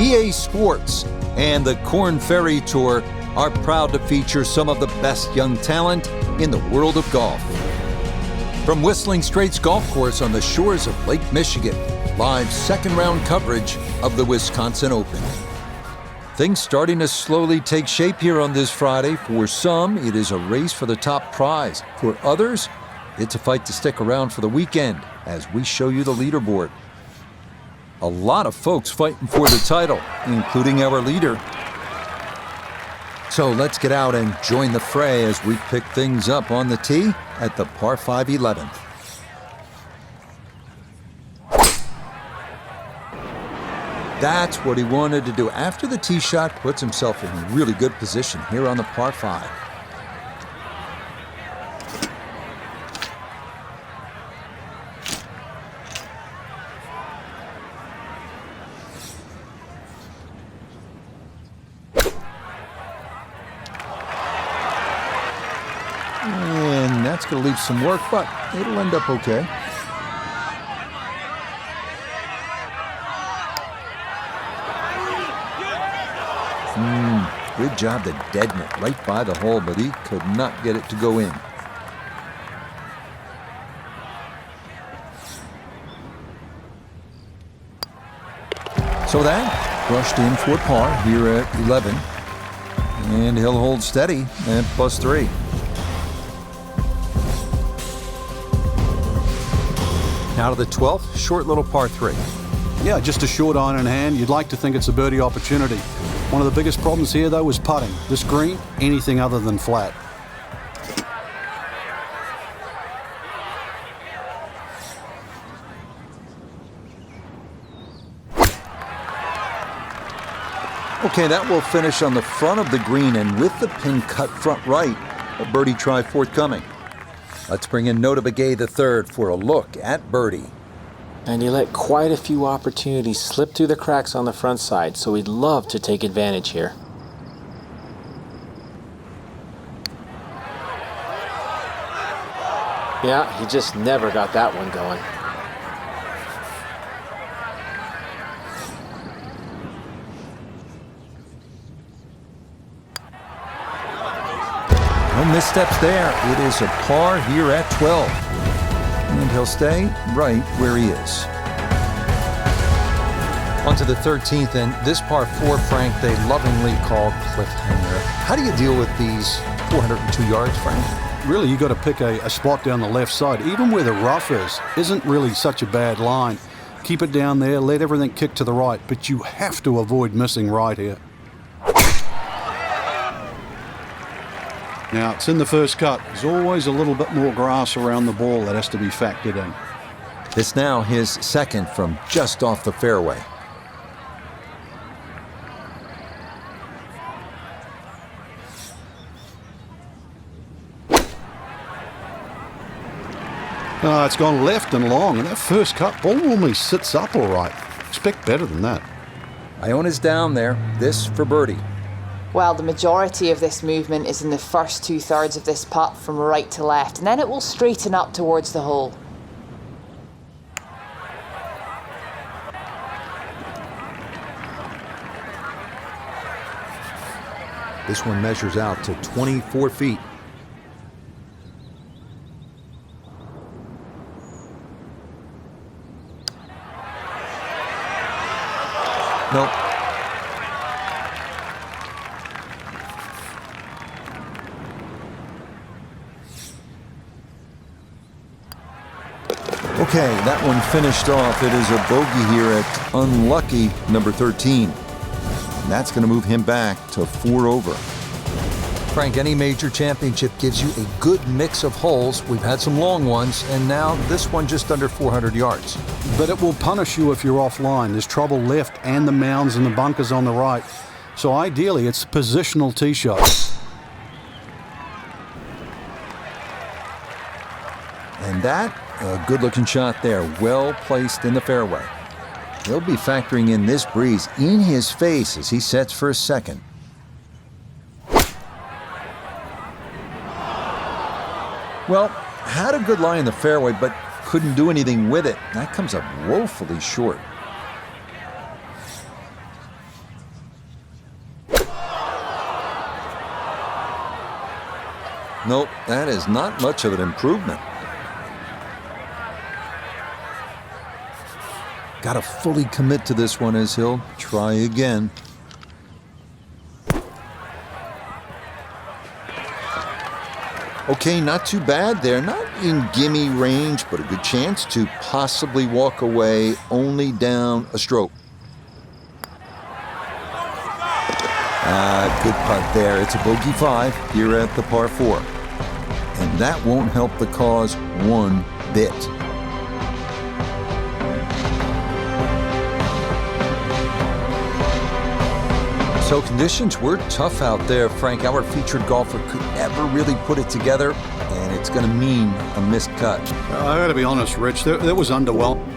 [SPEAKER 1] EA Sports and the Korn Ferry Tour are proud to feature some of the best young talent in the world of golf. From Whistling Straits Golf Course on the shores of Lake Michigan, live second-round coverage of the Wisconsin Open. Things starting to slowly take shape here on this Friday. For some, it is a race for the top prize. For others, it's a fight to stick around for the weekend as we show you the leaderboard. A lot of folks fighting for the title, including our leader. So let's get out and join the fray as we pick things up on the tee at the par 5 11th. That's what he wanted to do. After the tee shot, puts himself in a really good position here on the par 5. And that's going to leave some work, but it'll end up okay. Good job to deaden it right by the hole, but he could not get it to go in. So that brushed in for par here at 11. And he'll hold steady at +3. Now to the 12th, short little par 3.
[SPEAKER 3] Yeah, just a short iron in hand. You'd like to think it's a birdie opportunity. One of the biggest problems here, though, was putting. This green, anything other than flat.
[SPEAKER 1] Okay, that will finish on the front of the green, and with the pin cut front right, a birdie try forthcoming. Let's bring in Nota Begay III for a look at birdie.
[SPEAKER 2] And he let quite a few opportunities slip through the cracks on the front side, so he'd love to take advantage here. Yeah, he just never got that one going.
[SPEAKER 1] No missteps there. It is a par here at 12. And he'll stay right where he is. On to the 13th, and this par 4, Frank, they lovingly call cliffhanger. How do you deal with these 402 yards, Frank?
[SPEAKER 3] Really, you got to pick a spot down the left side. Even where the rough isn't really such a bad line. Keep it down there, let everything kick to the right, but you have to avoid missing right here. Now, it's in the first cut. There's always a little bit more grass around the ball that has to be factored in.
[SPEAKER 1] This now his second from just off the fairway.
[SPEAKER 3] It's gone left and long, and that first cut ball normally sits up all right. Expect better than that.
[SPEAKER 1] Iona's down there. This for birdie.
[SPEAKER 4] Well, the majority of this movement is in the first 2/3 of this putt from right to left, and then it will straighten up towards the hole.
[SPEAKER 1] This one measures out to 24 feet. Nope. Okay, that one finished off. It is a bogey here at unlucky number 13. And that's going to move him back to 4 over. Frank, any major championship gives you a good mix of holes. We've had some long ones, and now this one just under 400 yards.
[SPEAKER 3] But it will punish you if you're offline. There's trouble left and the mounds and the bunkers on the right. So ideally, it's positional tee shots.
[SPEAKER 1] And that, a good-looking shot there, well placed in the fairway. He'll be factoring in this breeze in his face as he sets for a second. Well, had a good lie in the fairway, but couldn't do anything with it. That comes up woefully short. Nope, that is not much of an improvement. Got to fully commit to this one as he'll try again. Okay, not too bad there. Not in gimme range, but a good chance to possibly walk away, only down a stroke. Good putt there. It's a bogey 5 here at the par 4. And that won't help the cause one bit. So conditions were tough out there, Frank. Our featured golfer could never really put it together, and it's going to mean a missed cut.
[SPEAKER 3] I got to be honest, Rich, that was underwhelming.